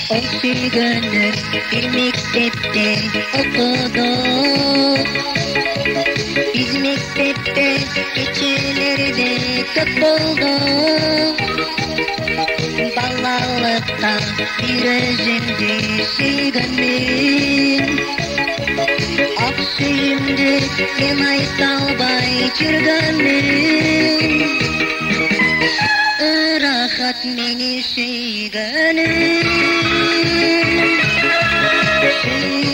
O bir gönül bir mektepte okuduk. Biz mektepte geçelerde top olduk. Ballalıkta bir özündü şu gönlüm. Aksüyümdü Yemay Salbay çırgınım. Rahat beni gönlüm.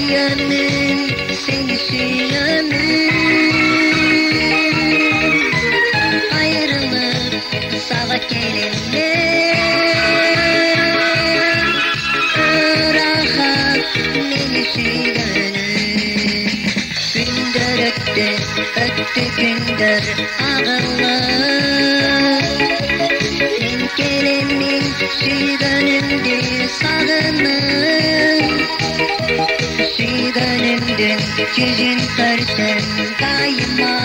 Gönlüm seni ayrılık savak elimde. Rahat beni gönlüm. Gündür öttü gündür ağırlık. Kelimin şu gönlümdür sağınım. Şu gönlümdür yüzün görsem daima.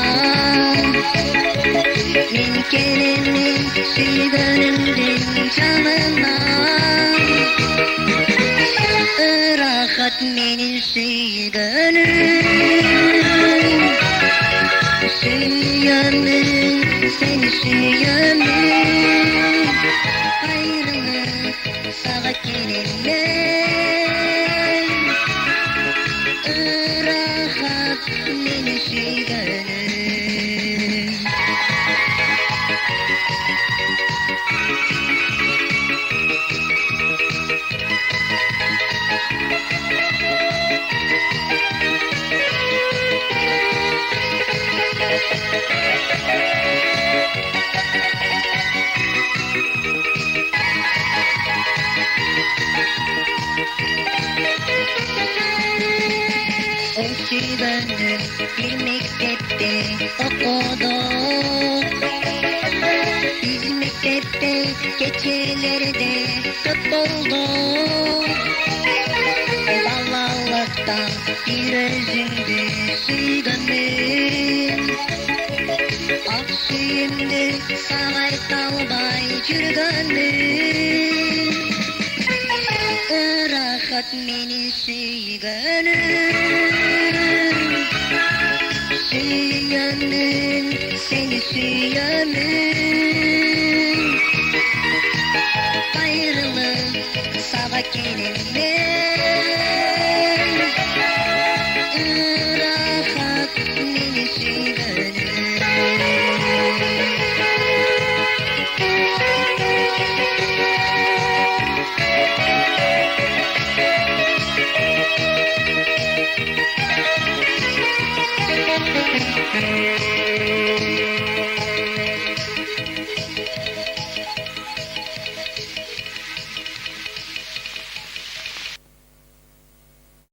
Min kelimin şu gönlümdür canıma. Rahat benim şu gönlüm. Şu gönlüm seni şu gönlüm. Ayrılık savak elimde. Rahat beni şu gönlüm. O şu gönlüm bir mektepte okuduk. Biz mektepte gecelerde top olduk. Ballalıktan bir özündü şu gönlüm. Aksüyümdü Savay Salbay çırgınım. Rahat beni şu gönlüm. Şu gönlüm seni şu gönlüm. Ayrılık savak elimde.